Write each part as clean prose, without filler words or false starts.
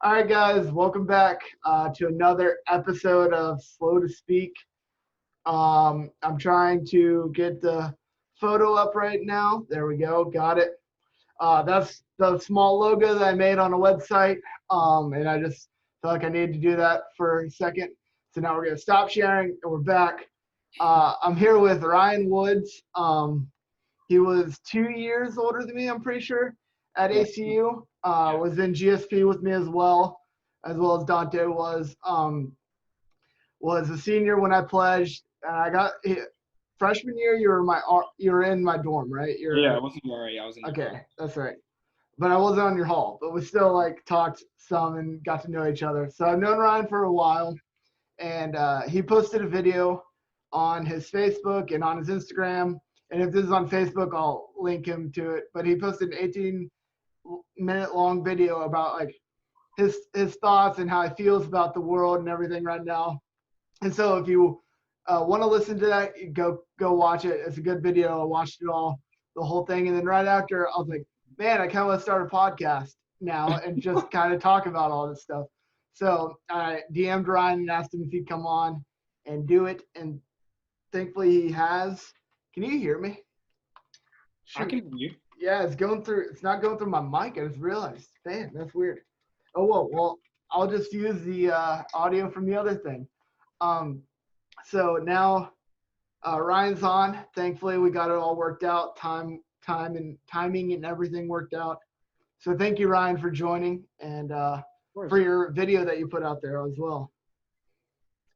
All right, guys, welcome back to another episode of Slow to Speak. I'm trying to get the photo up right now. There we go, got it. That's the small logo that I made on a website, and I just felt like I needed to do that for a second. So now we're gonna stop sharing, and we're back. I'm here with Ryan Woods. He was 2 years older than me, I'm pretty sure, at Yeah. ACU. Was in GSP with me as well as Dante was. Was a senior when I pledged. I got freshman year. You were in my dorm, right? Yeah, I wasn't worried. I was in your Okay, hall. that's right. But I wasn't on your hall. But we still like talked some and got to know each other. So I've known Ryan for a while, and he posted a video on his Facebook and on his Instagram. And if this is on Facebook, I'll link him to it. But he posted an 18-minute long video about like his thoughts and how he feels about the world and everything right now. And so if you want to listen to that, go watch it. It's a good video. I watched it all, the whole thing. And then right after, I was like, man, I kind of want to start a podcast now and just kind of talk about all this stuff. So I DM'd Ryan and asked him if he'd come on and do it. And thankfully he has. Can you hear me? I can hear you. Yeah, it's not going through my mic. I just realized. Man, that's weird. Oh, well, I'll just use the audio from the other thing. So now Ryan's on. Thankfully, we got it all worked out. Timing and everything worked out. So thank you, Ryan, for joining and for your video that you put out there as well.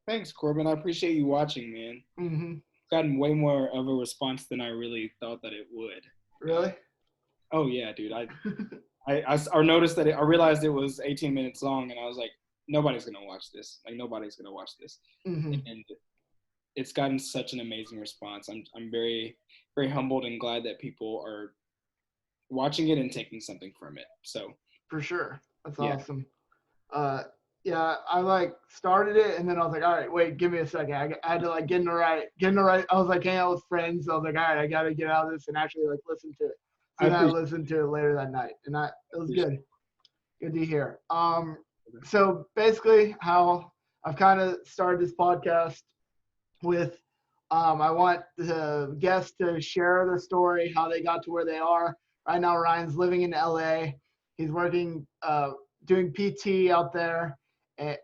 Thanks, Corbin. I appreciate you watching, man. Mm-hmm. Gotten way more of a response than I really thought that it would. Really? Oh yeah, dude. I noticed that I realized it was 18 minutes long, and I was like, nobody's gonna watch this. Like nobody's gonna watch this. Mm-hmm. And it's gotten such an amazing response. I'm very, very humbled and glad that people are watching it and taking something from it. So for sure, that's yeah. awesome. Yeah, I like started it and then I was like, all right, wait, give me a second. I had to like get in the right. I was like hanging out with friends. So I was like, all right, I got to get out of this and actually like listen to it. So then I listened to it later that night, and it was good. Good to hear. So basically, how I've kind of started this podcast with, I want the guests to share their story, how they got to where they are. Right now, Ryan's living in LA. He's working, doing PT out there,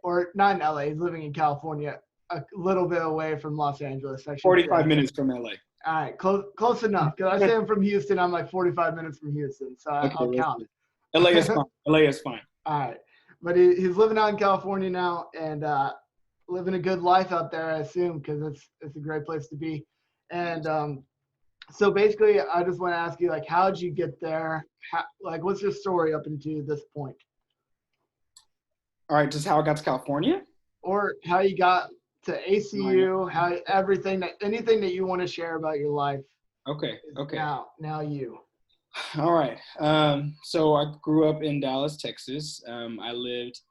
or not in LA. He's living in California, a little bit away from Los Angeles. 45 minutes from LA. All right, close enough. Because I say I'm from Houston. I'm like 45 minutes from Houston, so I'll count it. LA is fine. LA is fine. All right. But he's living out in California now and living a good life out there, I assume, because it's a great place to be. And so basically, I just want to ask you, like, how did you get there? What's your story up until this point? All right, just how I got to California? Or how you got to ACU, anything that you want to share about your life. Okay. Now you. All right. So I grew up in Dallas, Texas. I lived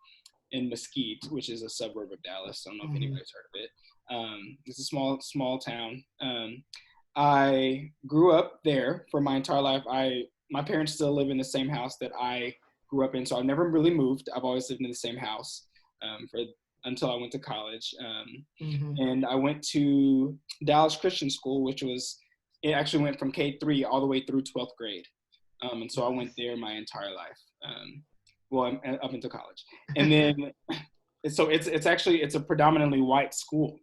in Mesquite, which is a suburb of Dallas. I don't know if anybody's heard of it. It's a small town. I grew up there for my entire life. My parents still live in the same house that I grew up in, so I've never really moved. I've always lived in the same house until I went to college. And I went to Dallas Christian School, it actually went from K-3 all the way through 12th grade. And so I went there my entire life, up until college. And then, so it's a predominantly white school.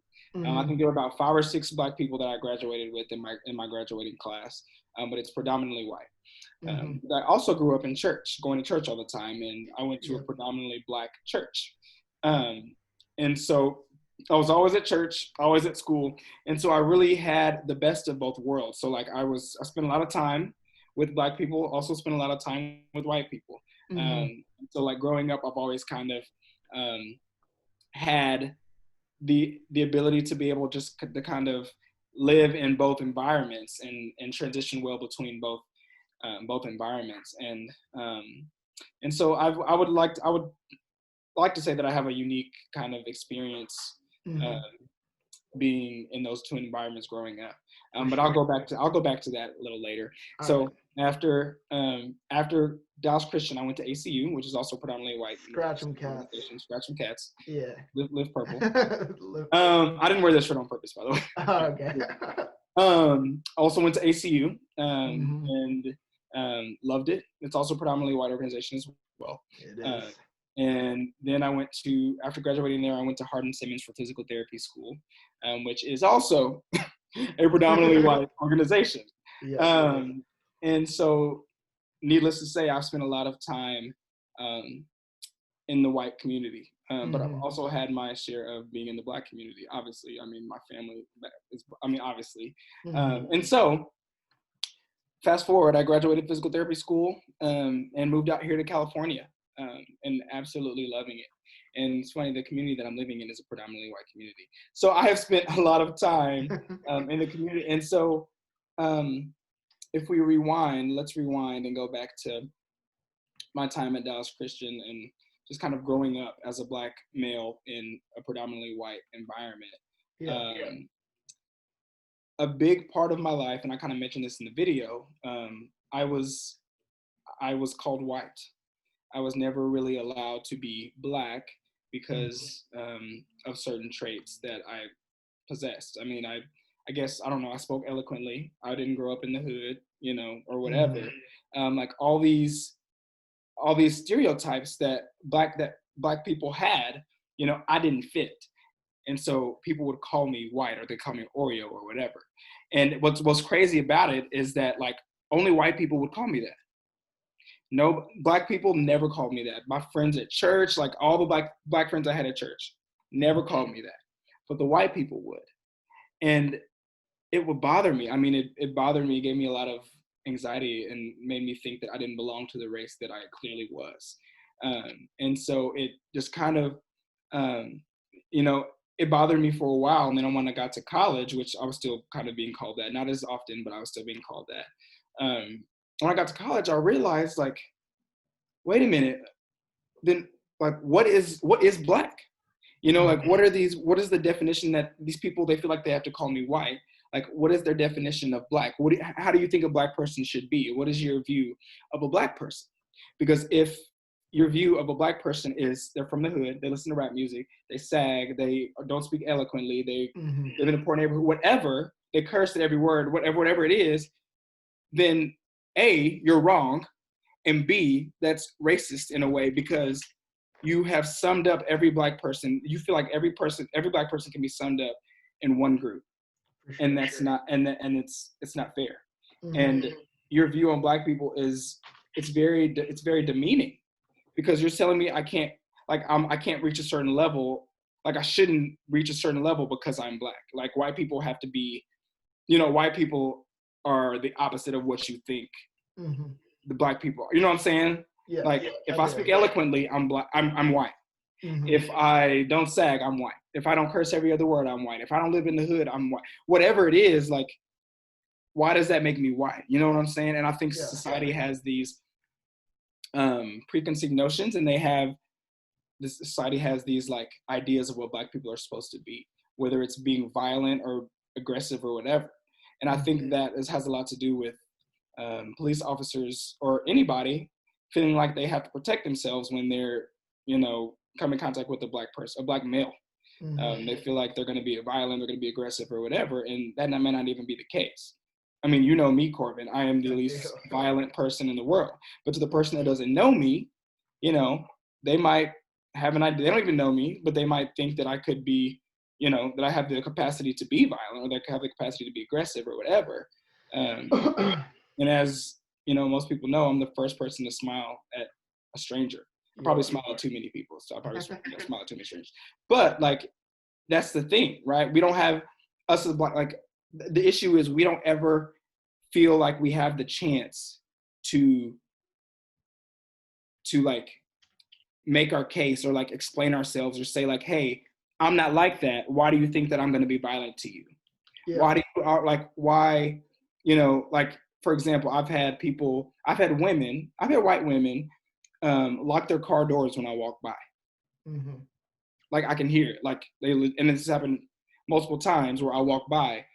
I think there were about 5 or 6 Black people that I graduated with in my graduating class, but it's predominantly white. I also grew up in church, going to church all the time, and I went to a predominantly Black church. And so I was always at church, always at school. And so I really had the best of both worlds. So like I spent a lot of time with Black people, also spent a lot of time with white people. So like growing up, I've always kind of had the ability to be able just to kind of live in both environments and transition well between both environments. And so I would like to say that I have a unique kind of experience being in those two environments growing up. But I'll go back to that a little later. So After Dallas Christian, I went to ACU, which is also predominantly white. Scratch 'em cats. Scratch 'em cats. Yeah. Live purple. Live- I didn't wear this shirt on purpose, by the way. Oh, okay. Also went to ACU Mhm. and loved it. It's also predominantly white organization as well. It is. And then after graduating there, I went to Hardin Simmons for physical therapy school, which is also a predominantly white organization. Yeah. And so, needless to say, I've spent a lot of time in the white community, but I've also had my share of being in the Black community. Obviously, I mean, my family is, obviously. And so, fast forward, I graduated physical therapy school and moved out here to California and absolutely loving it. And it's funny, the community that I'm living in is a predominantly white community. So I have spent a lot of time in the community. And so if we let's rewind and go back to my time at Dallas Christian and just kind of growing up as a Black male in a predominantly white environment. A big part of my life, and I kind of mentioned this in the video, I was called white. I was never really allowed to be Black because of certain traits that I possessed. I mean, I guess, I don't know, I spoke eloquently. I didn't grow up in the hood, or whatever. Like all these stereotypes that black people had, I didn't fit. And so people would call me white, or they call me Oreo or whatever. And what's crazy about it is that like only white people would call me that. No, Black people never called me that. My friends at church, like all the black friends I had at church, never called me that. But the white people would. And it would bother me. I mean, it bothered me. It gave me a lot of anxiety and made me think that I didn't belong to the race that I clearly was. And so it just kind of, it bothered me for a while. And then when I got to college, which I was still kind of being called that, not as often, but I was still being called that. When I got to college, I realized like, wait a minute, then like, what is Black? Like, what is the definition that these people, they feel like they have to call me white? Like, what is their definition of Black? How do you think a Black person should be? What is your view of a Black person? Because if your view of a Black person is they're from the hood, they listen to rap music, they sag, they don't speak eloquently, they live in a poor neighborhood, whatever, they curse at every word, whatever it is, then A, you're wrong, and B, that's racist in a way because you have summed up every Black person. You feel like every Black person can be summed up in one group. Sure, and that's not, and it's not fair. And your view on Black people it's very demeaning because you're telling me I can't reach a certain level. Like I shouldn't reach a certain level because I'm Black. Like white people have to be, white people are the opposite of what you think the Black people are. You know what I'm saying? Yeah, like if I speak eloquently, I'm Black. I'm white. If I don't sag, I'm white. If I don't curse every other word, I'm white. If I don't live in the hood, I'm white. Whatever it is, like, why does that make me white? You know what I'm saying? And I think society has these preconceived notions, and society has these like ideas of what Black people are supposed to be, whether it's being violent or aggressive or whatever. And I think that has a lot to do with police officers or anybody feeling like they have to protect themselves when they're, come in contact with a Black person, a Black male. They feel like they're going to be violent, they're going to be aggressive or whatever, and that may not even be the case. I mean, you know me, Corbin, I am the least violent person in the world. But to the person that doesn't know me, they might have an idea, they don't even know me, but they might think that I could be, that I have the capacity to be violent or that I have the capacity to be aggressive or whatever. And as, most people know, I'm the first person to smile at a stranger. I probably smile at too many people, so I probably smile at too many strangers. But like, that's the thing, right? We don't have us as Black, like the issue is we don't ever feel like we have the chance to like make our case or like explain ourselves or say like, hey, I'm not like that. Why do you think that I'm going to be violent to you? Yeah. Why, like, for example, I've had white women lock their car doors when I walk by. Like I can hear it. Like and this happened multiple times where I walk by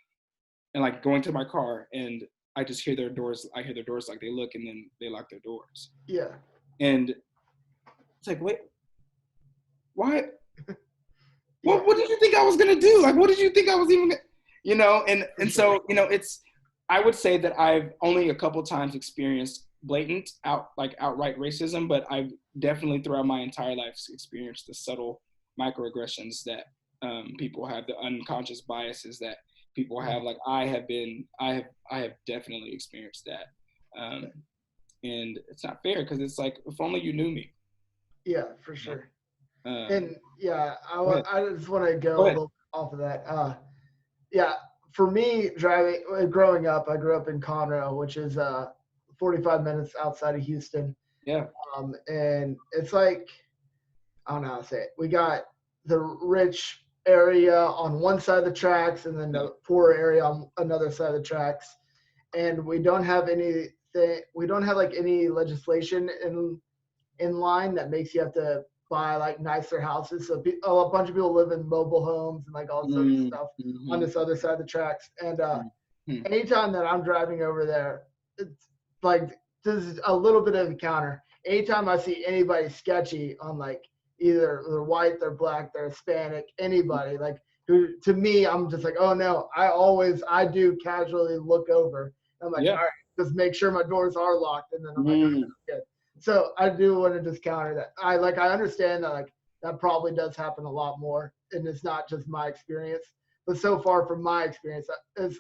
and like going to my car and I just hear their doors. I hear their doors, like they look and then they lock their doors. Yeah. And it's like, wait, why? Yeah. What did you think I was gonna do? Like, what did you think I was even gonna, and so, I would say that I've only a couple times experienced blatant outright racism, but I've definitely throughout my entire life experienced the subtle microaggressions that people have, the unconscious biases that people have. Like I have definitely experienced that. And it's not fair because it's like, if only you knew me. Yeah, for sure. Um, And yeah, Go I just want to go Go a ahead. little off of that. Yeah, for me, growing up, I grew up in Conroe, which is 45 minutes outside of Houston. Yeah. And it's like, I don't know how to say it. We got the rich area on one side of the tracks and then the poor area on another side of the tracks. And we don't have like any legislation in line that makes you have to buy like nicer houses. So a bunch of people live in mobile homes and like all this other stuff on this other side of the tracks. And anytime that I'm driving over there, it's like, this is a little bit of a counter. Anytime I see anybody sketchy on like either they're white, they're black, they're Hispanic, anybody like who, to me, I'm just like, oh no, I do casually look over. I'm like, all right, just make sure my doors are locked. And then I'm like, okay, good. So I do want to just counter that. I understand that like that probably does happen a lot more, and it's not just my experience. But so far from my experience, is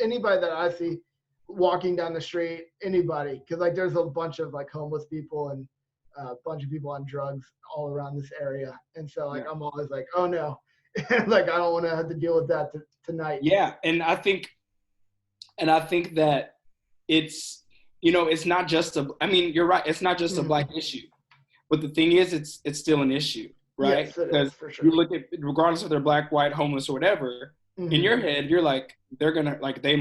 anybody that I see walking down the street, anybody, because like there's a bunch of like homeless people and a bunch of people on drugs all around this area, and so like I'm always like, oh no, like I don't want to have to deal with that tonight. Yeah, and I think that it's, it's not just you're right. It's not just a black issue, but the thing is, it's still an issue, right? Yes, it because is, for sure. You look at, regardless if they're black, white, homeless, or whatever, in your head, you're like, they're gonna, like, they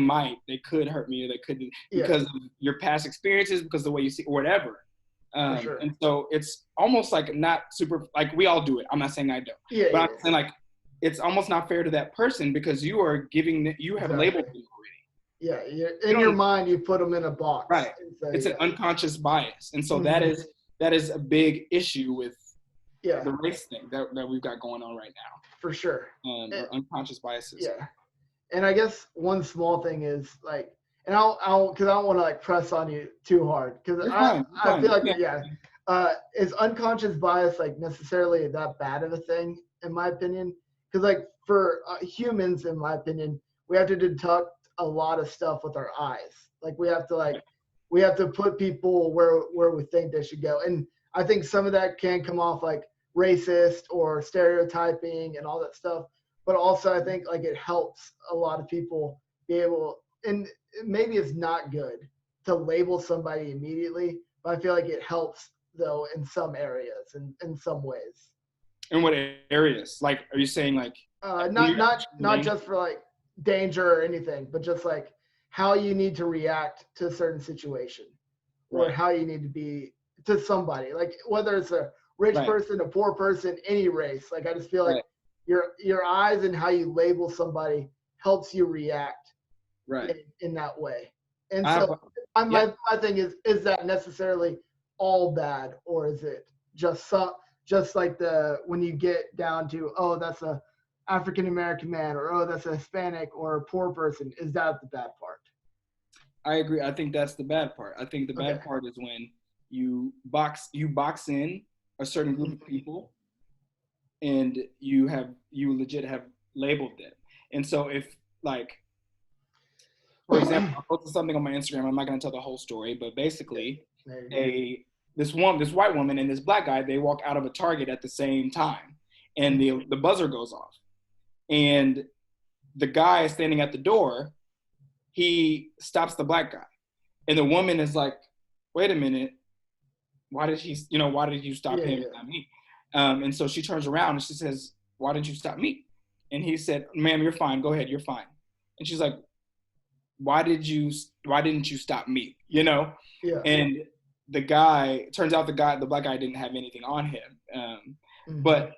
could hurt me, or they could, because of your past experiences, because of the way you see, or whatever. Sure. And so it's almost like not super, like we all do it. I'm not saying I don't, but I'm saying like, it's almost not fair to that person because you are you have labeled them already. Yeah, in your mind, you put them in a box. Right. So, it's an unconscious bias. And so that is a big issue with the race thing that we've got going on right now. For sure. Unconscious biases. Yeah. And I guess one small thing is like, and because I don't want to like press on you too hard, because I feel like, is unconscious bias like necessarily that bad of a thing, in my opinion? Because like for humans, in my opinion, we have to deduct a lot of stuff with our eyes. Like we have to put people where we think they should go. And I think some of that can come off like racist or stereotyping and all that stuff. But also I think like it helps a lot of people be able, and maybe it's not good to label somebody immediately, but I feel like it helps though in some areas and in some ways. In what areas? Like, are you saying like? Not just for like danger or anything, but just like how you need to react to a certain situation, or how you need to be to somebody, like whether it's a rich person, a poor person, any race. Like I just feel like your eyes and how you label somebody helps you react in that way. And so my thing is that necessarily all bad, or is it just like when you get down to, oh, that's a African American man, or oh, that's a Hispanic or a poor person, is that the bad part? I agree. I think that's the bad part. I think the bad part is when you box in a certain group of people, and you legit have labeled them. And so if, like, for example, I posted something on my Instagram. I'm not going to tell the whole story, but basically, this white woman and this black guy, they walk out of a Target at the same time, and the buzzer goes off. And the guy standing at the door, he stops the black guy. And the woman is like, wait a minute, why did you stop him and not me? And so she turns around and she says, why did you stop me? And he said, ma'am, you're fine, go ahead, you're fine. And she's like, why didn't you stop me? And turns out the black guy didn't have anything on him. But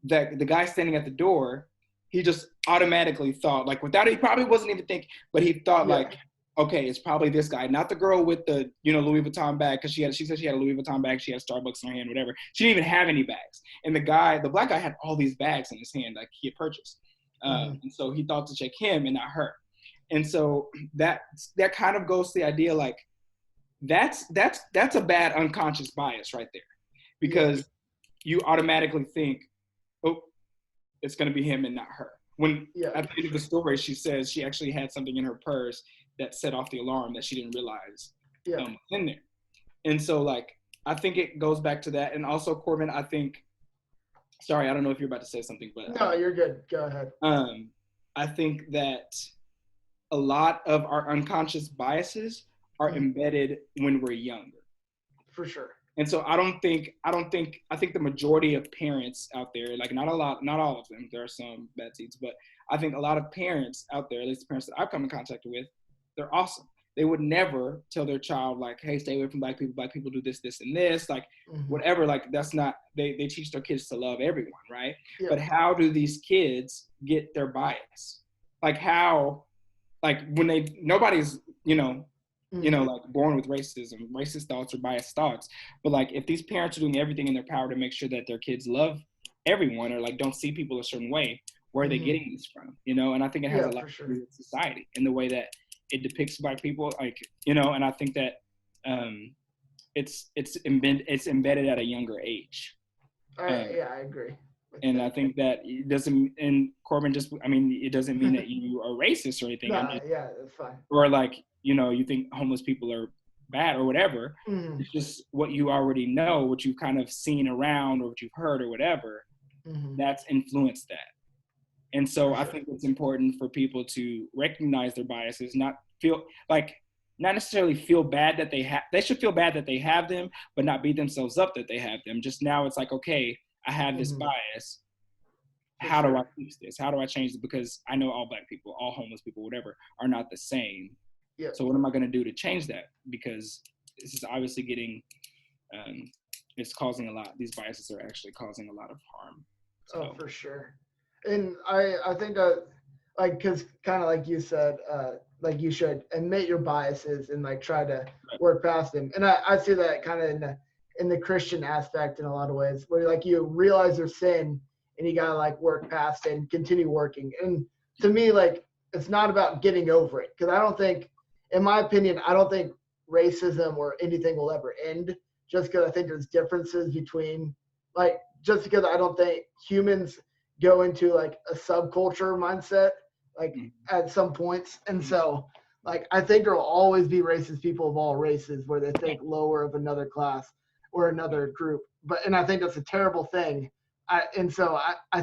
the guy standing at the door, he just automatically thought, like, without, he probably wasn't even thinking, but he thought like, okay, it's probably this guy, not the girl with the, Louis Vuitton bag, because she said she had a Louis Vuitton bag, she had Starbucks in her hand, whatever. She didn't even have any bags. And the black guy had all these bags in his hand, like he had purchased. And so he thought to check him and not her. And so that kind of goes to the idea, like, that's a bad unconscious bias right there, because you automatically think, oh, it's going to be him and not her. When at the end of the story, she says she actually had something in her purse that set off the alarm that she didn't realize was in there. And so, like, I think it goes back to that. And also, Corbin, I think, sorry, I don't know if you're about to say something, but no, you're good. Go ahead. I think that a lot of our unconscious biases are embedded when we're younger. For sure. And so I think the majority of parents out there, like not all of them, there are some bad seeds, but I think a lot of parents out there, at least the parents that I've come in contact with, they're awesome. They would never tell their child, like, hey, stay away from black people do this, this, and this, like whatever, like that's not, they teach their kids to love everyone, right? Yeah. But how do these kids get their bias? Like how, like when nobody's, like born with racist thoughts or biased thoughts. But like if these parents are doing everything in their power to make sure that their kids love everyone or like don't see people a certain way, where are they getting this from? And I think it has a lot to do with society and the way that it depicts black people, like, and I think that it's embedded at a younger age. I agree. And I think that it doesn't, and Corbin it doesn't mean that you are racist or anything. That's fine. Or like, you think homeless people are bad or whatever. It's just what you already know, what you've kind of seen around or what you've heard or whatever, that's influenced that. And so I think it's important for people to recognize their biases, not necessarily feel bad that they should feel bad that they have them, but not beat themselves up that they have them. Just now it's like, okay, I have this bias. How do I fix this? How do I change it? Because I know all black people, all homeless people, whatever, are not the same. Yeah. So what am I going to do to change that? Because this is obviously it's causing a lot. These biases are actually causing a lot of harm. So. Oh, for sure. And I think that, like, because kind of like you said, like you should admit your biases and like try to work past them. And I see that kind of in the Christian aspect in a lot of ways, where like you realize your sin and you gotta like work past it and continue working. And to me, like, it's not about getting over it, because I don't think, in my opinion, I don't think racism or anything will ever end, just because I think there's differences between, like, just because I don't think humans go into like a subculture mindset like at some points. And so like I think there will always be racist people of all races where they think lower of another class or another group. And I think that's a terrible thing. I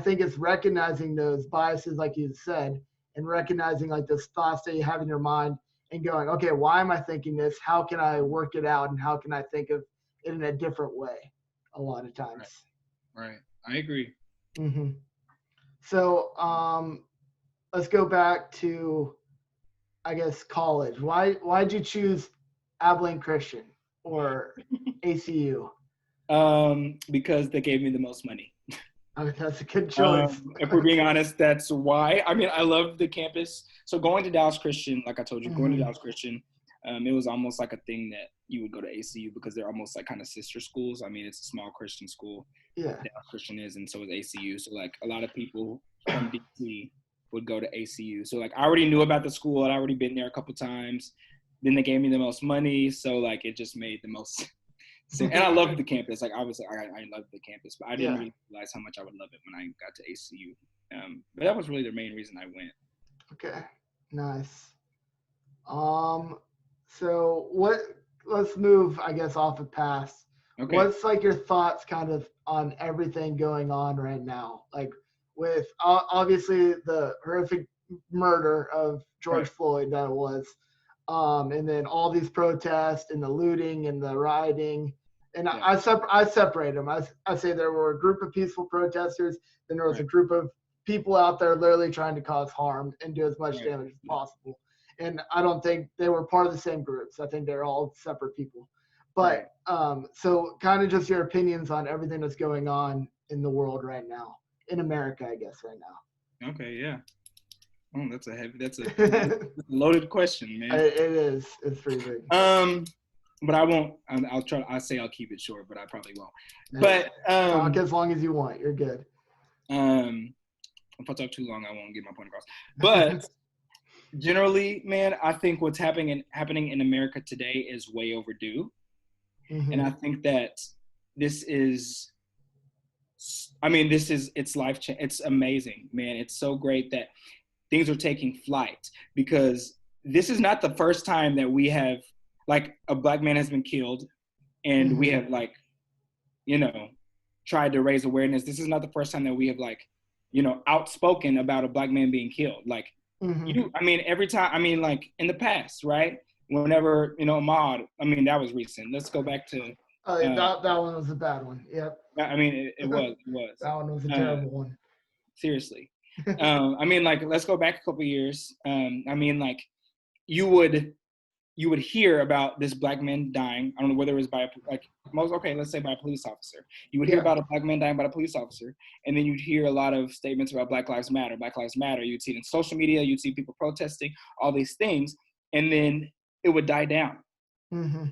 think it's recognizing those biases, like you said, and recognizing like those thoughts that you have in your mind and going, okay, why am I thinking this? How can I work it out? And how can I think of it in a different way a lot of times? Right. I agree. So let's go back to, I guess, college. Why'd you choose Abilene Christian or ACU? Because they gave me the most money. That's a good choice. If we're being honest, that's why. I mean, I love the campus. So going to Dallas Christian, like I told you, going to Dallas Christian, it was almost like a thing that you would go to ACU because they're almost like kind of sister schools. I mean, it's a small Christian school. Yeah. Dallas Christian is, and so is ACU. So like a lot of people from DC would go to ACU. So like I already knew about the school. I'd already been there a couple times. Then they gave me the most money. So like it just made the most sense. And I loved the campus. Like obviously I loved the campus, but I didn't really realize how much I would love it when I got to ACU. But that was really the main reason I went. Okay, nice. So let's move, I guess, off of past. Okay. What's like your thoughts kind of on everything going on right now? Like with obviously the horrific murder of George Floyd that it was, and then all these protests and the looting and the rioting. And I separate them. I say there were a group of peaceful protesters, then there was a group of people out there literally trying to cause harm and do as much damage as possible. And I don't think they were part of the same groups. I think they're all separate people. But so kind of just your opinions on everything that's going on in the world right now, in America, I guess, right now. Okay, yeah. Oh, that's a loaded question, man. It is. It's pretty big. But I won't. I'll try. I say I'll keep it short, but I probably won't. But Talk as long as you want. You're good. If I talk too long, I won't get my point across. But generally, man, I think what's happening in America today is way overdue, Mm-hmm. and I think that this is. I mean, it's life change. It's amazing, man. It's so great that things are taking flight, because this is not the first time that we have, like, a Black man has been killed, and Mm-hmm. we have, like, you know, tried to raise awareness. This is not the first time that we have, like, outspoken about a Black man being killed. Like, Mm-hmm. I mean, every time, I mean, like, in the past, right? Whenever, Ahmaud, I mean, that was recent. Let's go back to, Oh, yeah, that one was a bad one. Yep. I mean, it was. That one was a terrible one. Seriously. I mean, like, let's go back a couple years. I mean, like, you would hear about this Black man dying. I don't know whether it was by let's say by a police officer. You would hear about a Black man dying by a police officer, and then you'd hear a lot of statements about Black Lives Matter, Black Lives Matter. You'd see it in social media, you'd see people protesting, all these things, and then it would die down. Mm-hmm.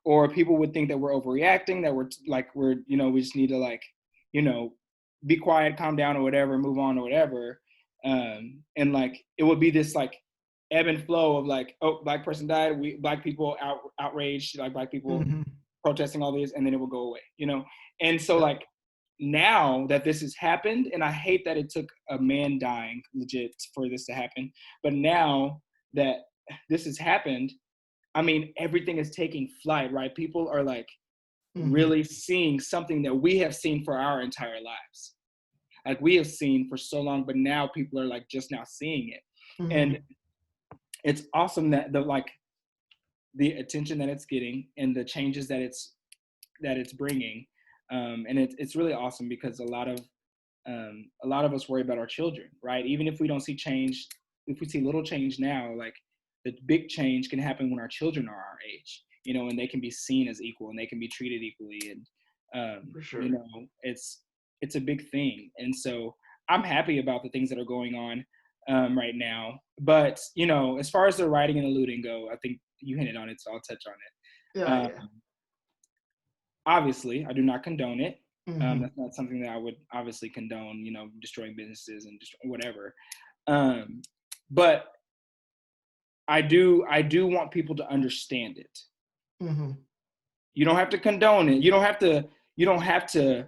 Or people would think that we're overreacting, that we just need to, like, be quiet, calm down, or whatever, move on, or whatever. And, like, it would be this, like, ebb and flow of, like, oh, Black person died, Black people outraged, like, Black people Mm-hmm. protesting all this, and then it will go away, And so, like, now that this has happened, and I hate that it took a man dying legit for this to happen, but now that this has happened, I mean, everything is taking flight, right? People are, like, really seeing something that we have seen for our entire lives. Like, we have seen for so long, but now people are, like, just now seeing it. Mm-hmm. And it's awesome that the attention that it's getting and the changes that it's bringing. And it's really awesome, because a lot of us worry about our children, right? Even if we don't see change, if we see little change now, like, the big change can happen when our children are our age, and they can be seen as equal, and they can be treated equally. And, For sure. it's a big thing. And so I'm happy about the things that are going on right now. But, as far as the rioting and the looting go, I think you hinted on it, so I'll touch on it. Yeah. Obviously, I do not condone it. Mm-hmm. That's not something that I would obviously condone, destroying businesses and whatever. But I do want people to understand it. Mm-hmm. You don't have to condone it. You don't have to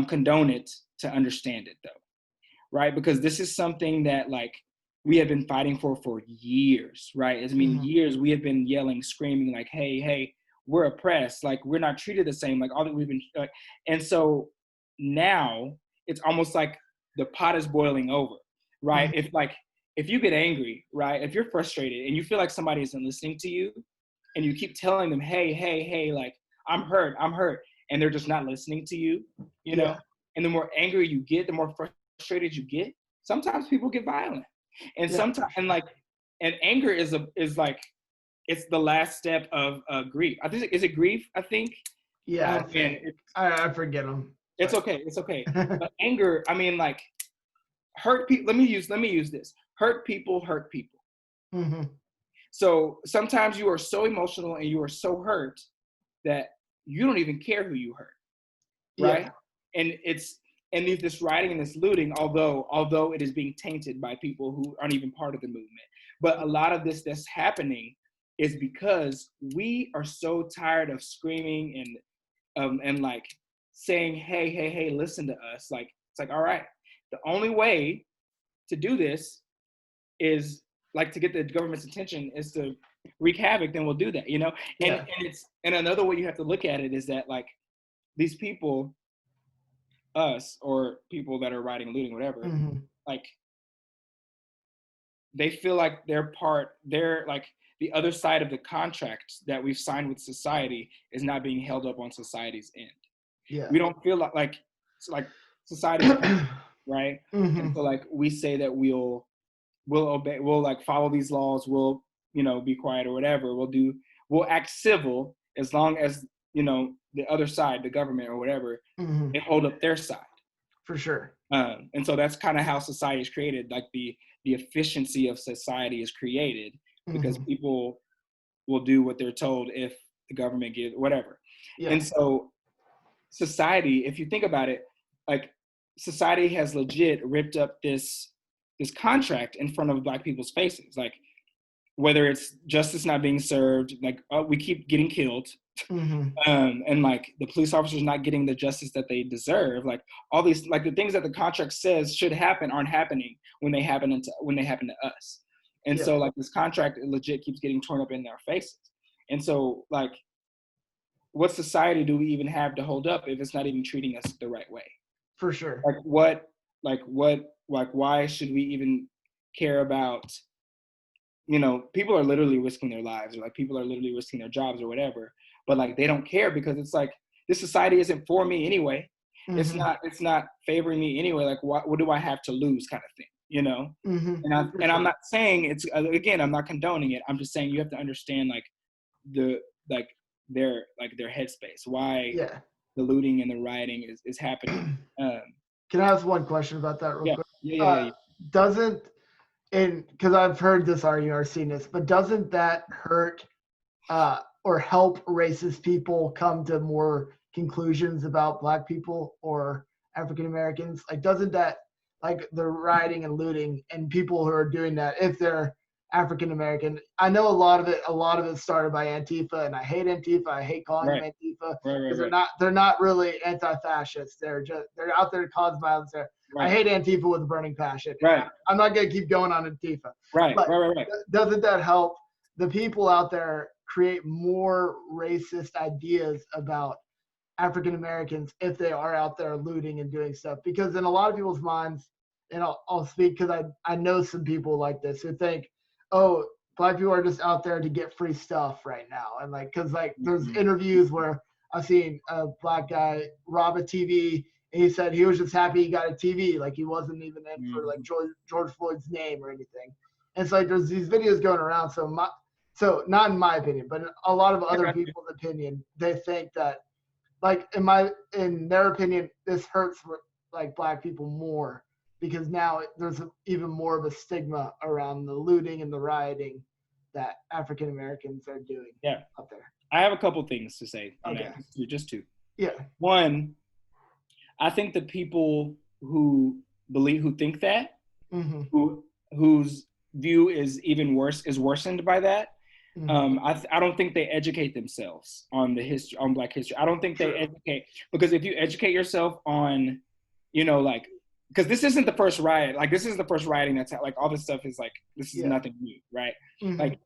condone it to understand it, though, right? Because this is something that, like, we have been fighting for years, right? I mean, years we have been yelling, screaming, like, hey, we're oppressed. Like, we're not treated the same. Like, all that we've been, and so now it's almost like the pot is boiling over, right? If you get angry, right? If you're frustrated and you feel like somebody isn't listening to you, and you keep telling them, hey, like, I'm hurt, and they're just not listening to you, and the more angry you get, the more frustrated you get, sometimes people get violent. And sometimes, and anger is like, it's the last step of grief. I think, is it grief? I think. Yeah. I forget them. It's okay. But anger, I mean, like, hurt people. Let me use this. Hurt people hurt people. Mm-hmm. So sometimes you are so emotional and you are so hurt that you don't even care who you hurt, right? Yeah. And this rioting and this looting, although it is being tainted by people who aren't even part of the movement, but a lot of this that's happening is because we are so tired of screaming and like saying, hey, listen to us. Like, it's like, all right, the only way to do this is, like, to get the government's attention is to wreak havoc, then we'll do that, Yeah. And another way you have to look at it is that, like, these people, us, or people that are rioting and looting, whatever, like, they feel like they're like, the other side of the contract that we've signed with society is not being held up on society's end. Yeah. We don't feel like society, right? And so, like, we say that we'll obey, we'll, like, follow these laws, we'll, be quiet or whatever, we'll act civil as long as, the other side, the government or whatever, they hold up their side. For sure. And so that's kind of how society is created. Like the efficiency of society is created because Mhm. people will do what they're told if the government gives whatever. Yeah. And so society, if you think about it, like society has legit ripped up this contract in front of Black people's faces. Like whether it's justice not being served, like we keep getting killed, Mhm. and like the police officers not getting the justice that they deserve. Like all these, like the things that the contract says should happen aren't happening when they happen to us. And Yeah. so like this contract legit keeps getting torn up in our faces. And so like, what society do we even have to hold up if it's not even treating us the right way? For sure. Like why should we even care about, people are literally risking their lives, or like people are literally risking their jobs or whatever, but like they don't care because it's like this society isn't for me anyway. It's Mhm. not favoring me anyway. Like what do I have to lose, kind of thing. Mhm. For And I'm sure. not saying it's, again, I'm not condoning it. I'm just saying you have to understand like the like their headspace, why Yeah. the looting and the rioting is happening. Um, Can I ask one question about that real yeah, quick? yeah. Doesn't, and because I've heard this argument or seen this, but doesn't that hurt or help racist people come to more conclusions about Black people or African Americans? Like, doesn't that, like the rioting and looting and people who are doing that, if they're African American? I know a lot of it started by Antifa, and I hate Antifa. I hate calling them Right, Antifa right, because right, they're not really anti-fascists. They're out there to cause violence. I right, hate Antifa with a burning passion, and right, I'm not gonna keep going on Antifa. right, But right, right, right. doesn't that help the people out there create more racist ideas about African Americans if they are out there looting and doing stuff? Because in a lot of people's minds, and I'll speak because I know some people like this who think, oh, Black people are just out there to get free stuff right now. And like, because like there's Mhm. interviews where I've seen a Black guy rob a TV, and he said he was just happy he got a TV. Like he wasn't even in for like Mhm. George Floyd's name or anything. And it's like there's these videos going around. So not in my opinion, but in a lot of I other got you. people's opinion, they think that like in their opinion, this hurts like Black people more because now there's even more of a stigma around the looting and the rioting that African Americans are doing Yeah, out there. I have a couple things to say on that. Okay. Just two. Yeah. One, I think the people who think that, Mm-hmm. whose view is worsened by that. Mm-hmm. I don't think they educate themselves on on Black history. I don't think they True. educate, because if you educate yourself on, like, because this isn't the first riot. Like this is the first rioting like all this stuff is like, this is Yeah. nothing new, right? Mm-hmm. Like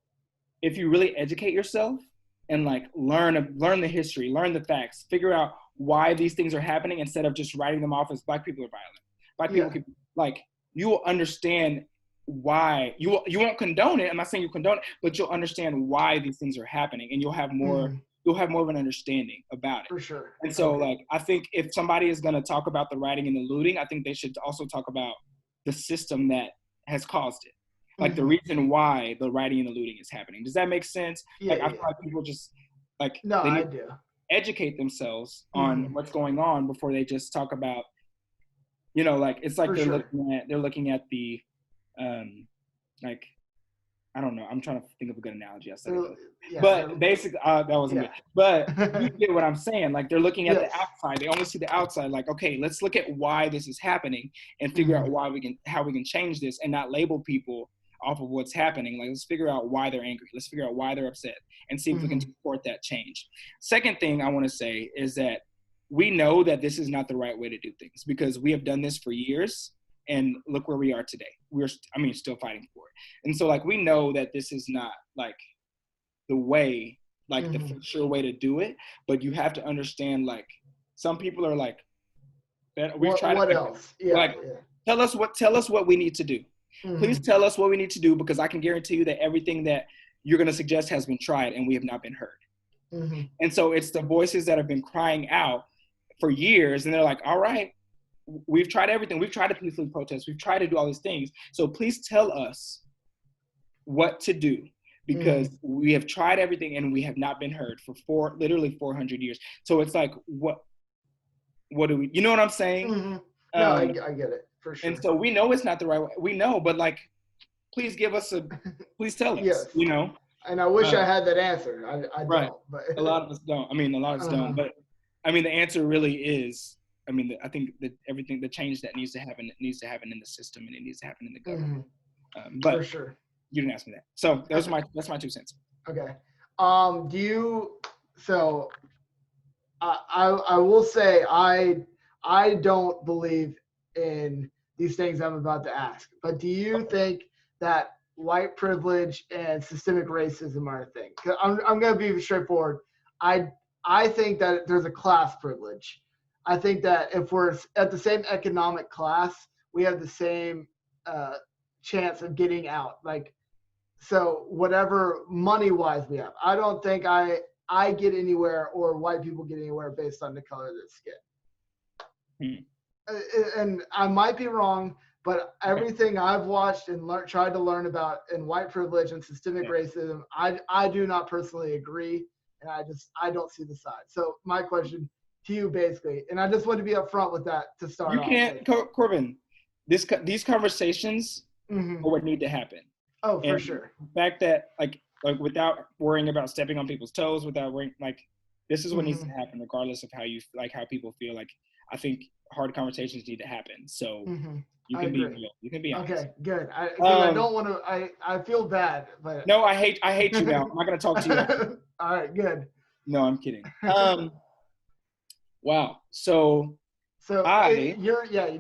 if you really educate yourself and like learn the history, learn the facts, figure out why these things are happening instead of just writing them off as Black people are violent. Black people Yeah. can, like, you will understand why you won't condone it. I'm not saying you condone it, but you'll understand why these things are happening, and you'll have more Mm-hmm. of an understanding about it. For sure. And so, Okay. like, I think if somebody is going to talk about the rioting and the looting, I think they should also talk about the system that has caused it, like the Mm-hmm. reason why the rioting and the looting is happening. Does that make sense? Yeah. Like, I Yeah. feel like people just like No, they I need to do. educate themselves on Mm-hmm. what's going on before they just talk about, like it's like For sure. they're looking at the, like, I don't know. I'm trying to think of a good analogy. I said it, Yeah. but basically, that wasn't Yeah. good. But you get what I'm saying. Like they're looking at the Yes. outside. They only see the outside. Like, okay, let's look at why this is happening and figure Mm-hmm. out how we can change this, and not label people off of what's happening. Like, let's figure out why they're angry. Let's figure out why they're upset, and see if we can Mm-hmm. support that change. Second thing I want to say is that we know that this is not the right way to do things, because we have done this for years, and look where we are today. Still fighting for it. And so, like, we know that this is not like the way, like Mm-hmm. the sure way to do it, but you have to understand, like, some people are like, that we've tried What everything. else? Yeah. Like, Yeah. tell us what we need to do. Please Mm-hmm. tell us what we need to do, because I can guarantee you that everything that you're going to suggest has been tried and we have not been heard. Mm-hmm. And so it's the voices that have been crying out for years, and they're like, all right, we've tried everything. We've tried to peacefully protest. We've tried to do all these things. So please tell us what to do, because we have tried everything and we have not been heard for literally 400 years. So it's like, what do we, you know what I'm saying? Mm-hmm. No, Um, I get it for and sure. so we know it's not the right way. We know, but like, please please tell us, Yes. you know? And I wish I Uh, had that answer. I right. don't, but A lot of us don't. I mean, a lot of us don't. But I mean, the answer really is, I mean, I think that everything, the change that needs to happen, it needs to happen in the system and it needs to happen in the government. for But sure. you didn't ask me that. So that's my 2 cents. Okay. Do you? So I will say I don't believe in these things I'm about to ask. But do you think that white privilege and systemic racism are a thing? 'Cause I'm gonna be straightforward. I think that there's a class privilege. I think that if we're at the same economic class, we have the same uh, chance of getting out. Like, so whatever money wise we have, I don't think I get anywhere or white people get anywhere based on the color of their skin. And I might be wrong, but everything I've watched and tried to learn about in white privilege and systemic racism, I do not personally agree, and I don't see the side. So my question to you, basically, and I just want to be upfront with that to start You off. can't, Corbin. These conversations are what need to happen. Oh, for and sure. The fact that like without worrying about stepping on people's toes, without worrying, like, this is what needs to happen, regardless of how you like, how people feel. Like, I think hard conversations need to happen. So you can be real. You can be honest. Okay, good. I don't want to. I feel bad, but no, I hate you now. I'm not gonna talk to you. All right, good. No, I'm kidding. Wow. So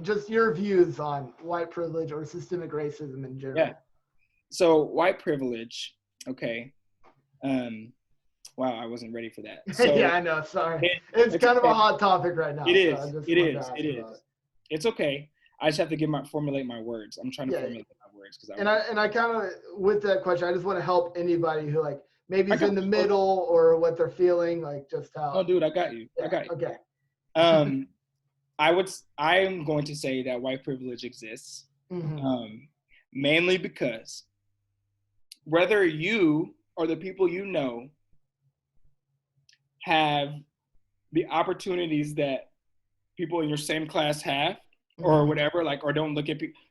just your views on white privilege or systemic racism in general. Yeah. So white privilege. Okay. Wow, I wasn't ready for that. So, yeah, I know. Sorry, it's kind of a hot topic right now. It is. It is. It's okay. I just have to formulate my words. I'm trying to formulate my words because I kind of, with that question, I just want to help anybody who like maybe is in the middle or what they're feeling, like just how. Oh, dude, I got you. Yeah, I got you. Okay. I'm going to say that white privilege exists, mainly because whether you or the people you know have the opportunities that people in your same class have, or whatever, like, or don't look at people,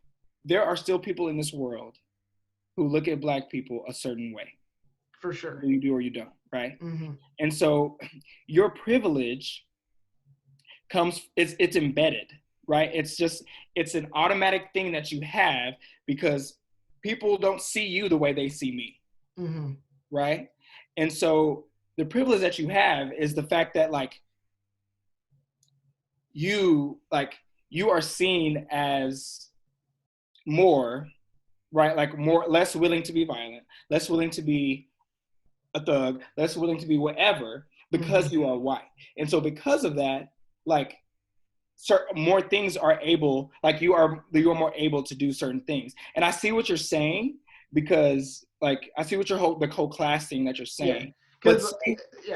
there are still people in this world who look at Black people a certain way. For sure. Whether you do or you don't, right? And so your privilege it's embedded, right? It's an automatic thing that you have because people don't see you the way they see me, right? And so the privilege that you have is the fact that like you are seen as more, right? Like less willing to be violent, less willing to be a thug, less willing to be whatever because you are white. And so because of that, like more things are able, like you are more able to do certain things. And I see what you're saying because like I see what the whole class thing that you're saying. Yeah.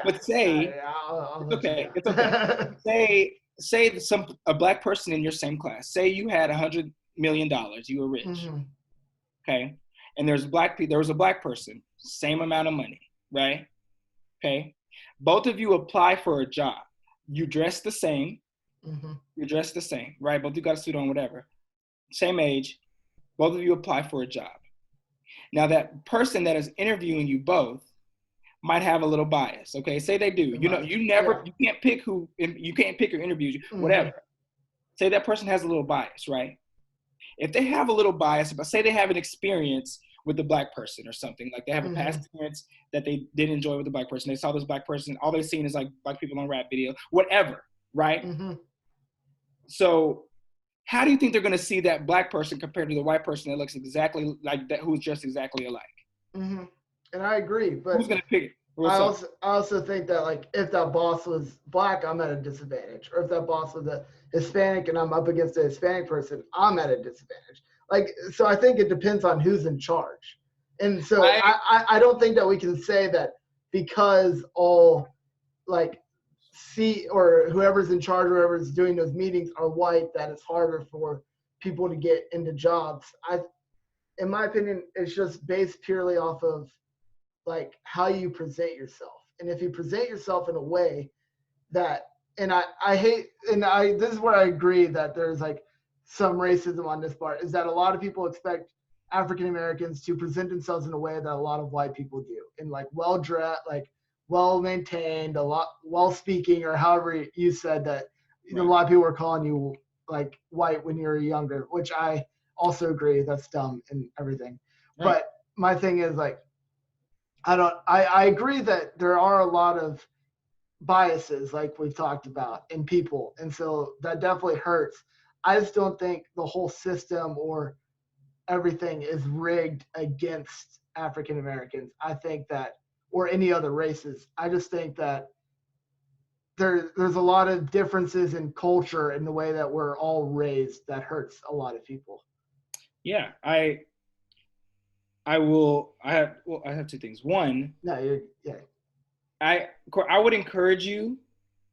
But say it's okay. Say a Black person in your same class. Say you had $100 million. You were rich. Okay, and there was a Black person, same amount of money, right? Okay, both of you apply for a job. You dress the same. You dress the same, right? Both of you got a suit on, whatever. Same age. Both of you apply for a job. Now that person that is interviewing you both might have a little bias. Okay, say they do. You know, you can't pick who interviews you, whatever. Say that person has a little bias, right? If they have a little bias, but say they have an experience with the Black person or something, like they have a past experience that they didn't enjoy with the Black person. They saw this Black person, all they've seen is like Black people on rap video, whatever, right? So how do you think they're going to see that Black person compared to the white person that looks exactly like that, who's dressed exactly alike? And I agree, but who's going to pick it? I also think that like if that boss was Black, I'm at a disadvantage. Or if that boss was a Hispanic and I'm up against a Hispanic person, I'm at a disadvantage. Like, so I think it depends on who's in charge. And so I don't think that we can say that because all like or whoever's in charge, whoever's doing those meetings are white, that it's harder for people to get into jobs. In my opinion, it's just based purely off of like how you present yourself. And if you present yourself in a way that, and I hate, and this is where I agree that there's like some racism on this part is that a lot of people expect African Americans to present themselves in a way that a lot of white people do, in like well dressed, like well maintained, a lot well speaking, or however you said that. A Right. lot of people were calling you like white when you were younger, which I also agree that's dumb and everything. Right. But my thing is like I agree that there are a lot of biases like we've talked about in people, and so that definitely hurts. I just don't think the whole system or everything is rigged against African Americans. I think that, or any other races. I just think that there's a lot of differences in culture and the way that we're all raised that hurts a lot of people. Yeah. I have two things. One, No, yeah. I would encourage you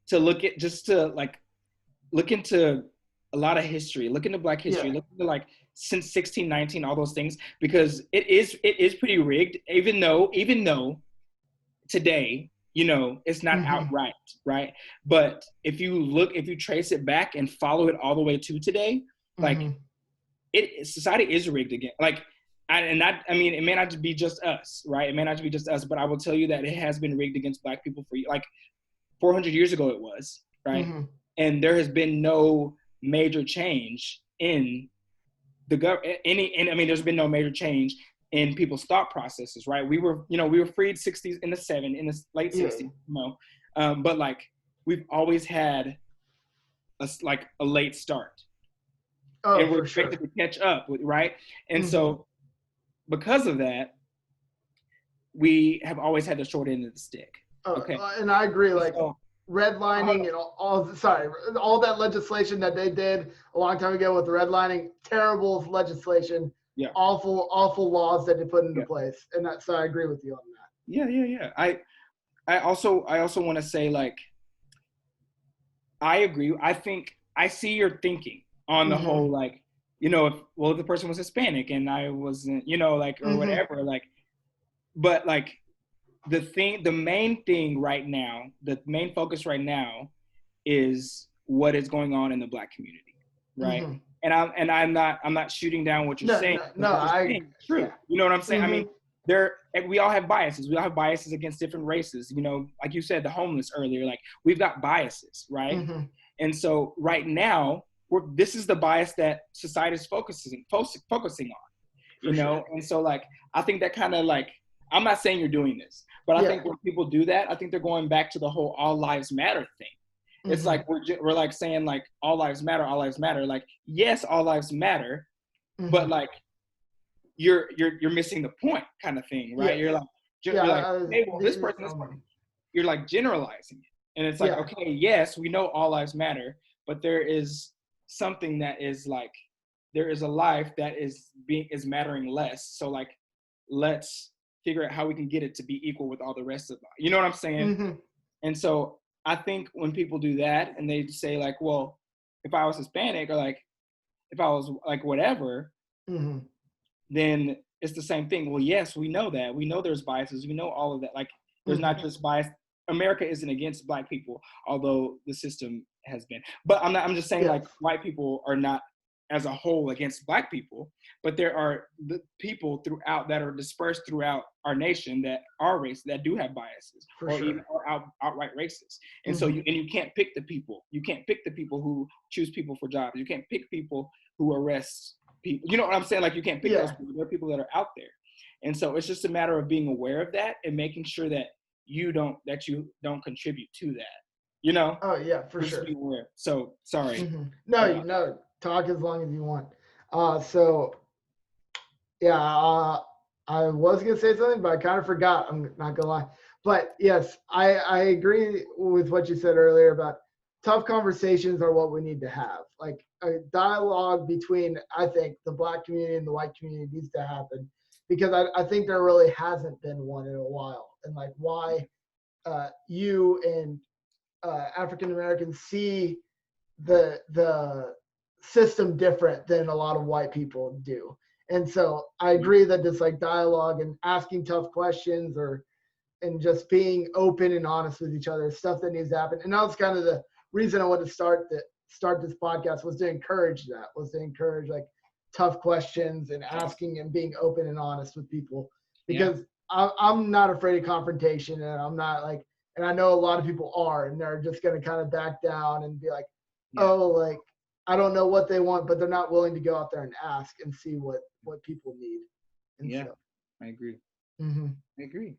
to look into a lot of history, look into Black history, Yeah. look into like since 1619, all those things, because it is pretty rigged. Even though today, it's not Mm-hmm. outright, right? But if you trace it back and follow it all the way to today, like Mm-hmm. society is rigged again. Like, I mean, it may not be just us, right? It may not be just us, but I will tell you that it has been rigged against Black people for like 400 years ago. It was, right, Mm-hmm. and there has been no major change in and I mean, there's been no major change in people's thought processes, right? We were freed 60s in the late Yeah. 60s, but like we've always had a late start, Oh, and we're for sure. expected to catch up with, right? And Mm-hmm. so because of that, we have always had the short end of the stick. Okay. And I agree. Like So redlining and all that legislation that they did a long time ago with the redlining, terrible legislation, yeah, awful laws that they put into yeah, place. And so I agree with you on that. yeah. I also want to say, like, I agree. I think I see your thinking on the Mm-hmm. whole, like, if the person was Hispanic and I wasn't, like, or Mm-hmm. whatever, like, but like the main thing right now, the main focus right now is what is going on in the Black community, right? Mm-hmm. And I'm not shooting down what you're No, saying, no, no. because what you're saying is true. Yeah. You know what I'm saying? I Mm-hmm. mean, we all have biases. We all have biases against different races. Like you said, the homeless earlier. Like, we've got biases, right? Mm-hmm. And so right now, this is the bias that society is focusing on. For sure. And so, like, I think that kind of, like, I'm not saying you're doing this, but I Yeah. think when people do that, I think they're going back to the whole all lives matter thing. It's Mm-hmm. like we're like saying, like, all lives matter, all lives matter. Like, yes, all lives matter, Mm-hmm. but like you're missing the point, kind of thing, right? Yeah. You're like, hey, well, this person, you're like generalizing it, and it's like, Yeah. okay, yes, we know all lives matter, but there is something that is like, there is a life that is mattering less. So, like, let's figure out how we can get it to be equal with all the rest of them. You know what I'm saying? Mm-hmm. And so I think when people do that and they say, like, well, if I was Hispanic, or like if I was like whatever, Mm-hmm. then it's the same thing. Well, yes, we know that. We know there's biases. We know all of that. Like, there's not just bias. America isn't against Black people, although the system has been. But I'm just saying, Yes. like, white people are not as a whole against Black people, but there are the people throughout that are dispersed throughout our nation that are racist, that do have biases, For or sure. even are outright racist. And so you can't pick the people. You can't pick the people who choose people for jobs. You can't pick people who arrest people. You know what I'm saying? Like, you can't pick those people. There are people that are out there. And so it's just a matter of being aware of that and making sure that you don't contribute to that. Oh yeah, for Just sure. be aware. So sorry. Mm-hmm. No, talk as long as you want. So yeah, I was gonna say something, but I kind of forgot. I'm not gonna lie. But yes, I agree with what you said earlier about tough conversations are what we need to have. Like a dialogue between, I think, the Black community and the white community needs to happen, because I think there really hasn't been one in a while. And like why you and African Americans see the system different than a lot of white people do. And so I agree that this like dialogue and asking tough questions and just being open and honest with each other is stuff that needs to happen. And that was kind of the reason I wanted to start start this podcast was to encourage that, was to encourage like tough questions and asking and being open and honest with people, because I'm not afraid of confrontation, and I'm not like, and I know a lot of people are, and they're just going to kind of back down and be like, oh, like, I don't know what they want, but they're not willing to go out there and ask and see what people need. And so, I agree. mm-hmm. I agree.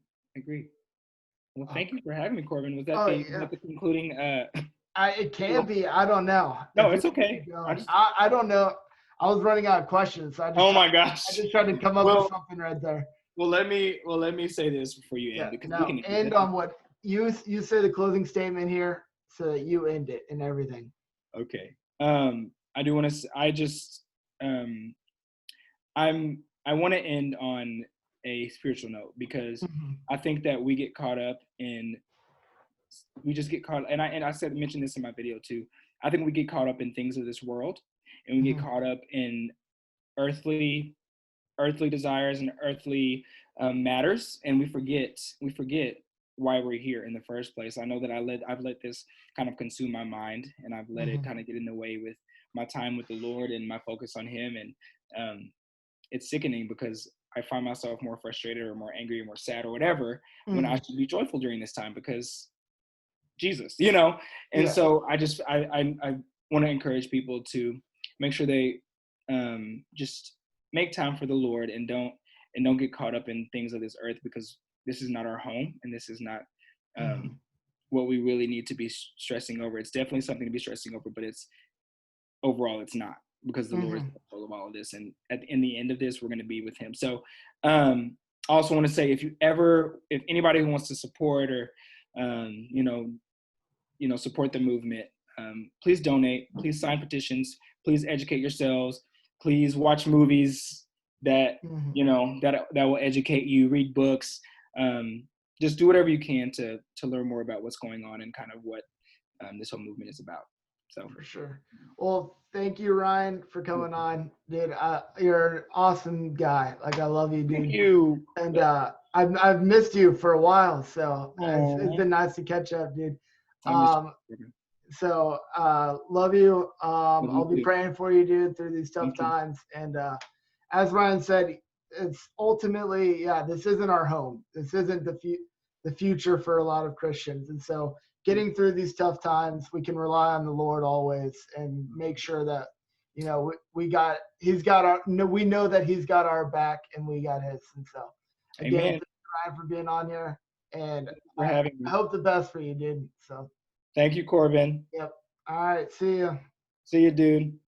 Well, thank you for having me, Corbin. Was that the concluding? It can be. I don't know. No, it's okay. I don't know. I was running out of questions. So oh my gosh! I just tried to come up with something right there. Well, let me say this before you end, because we can end on what you say the closing statement here, so that you end it and everything. Okay. I do want to. I just. I want to end on a spiritual note, because I think that we get caught up in. We just get caught, and I mentioned this in my video too. I think we get caught up in things of this world, and we get caught up in earthly desires and earthly matters, and we forget why we're here in the first place. I know that I've let this kind of consume my mind, and I've let it kind of get in the way with my time with the Lord and my focus on Him, and it's sickening, because I find myself more frustrated or more angry or more sad or whatever when I should be joyful during this time, because Jesus, and so I want to encourage people to make sure they just make time for the Lord, and don't get caught up in things of this earth, because this is not our home, and this is not what we really need to be stressing over. It's definitely something to be stressing over, but it's not, because the Lord is in control of all of this, and in the end of this, we're going to be with Him. So I also want to say, if anybody who wants to support or support the movement, please donate, please sign petitions, please educate yourselves, please watch movies that that will educate you, read books, just do whatever you can to learn more about what's going on and kind of what this whole movement is about. So for sure. Well, thank you, Ryan, for coming on, dude. You're an awesome guy. Like, I love you, dude. Thank you. And I've missed you for a while, so it's been nice to catch up, dude. So love you. I'll be praying for you, dude, through these tough times. And as Ryan said, it's ultimately, this isn't our home. This isn't the future for a lot of Christians. And so getting through these tough times, we can rely on the Lord always, and make sure that, we know that He's got our back, and we got His. And so again, thank you, Ryan, for being on here, and I hope the best for you, dude. So thank you, Corbin. Yep. All right. See you. See you, dude.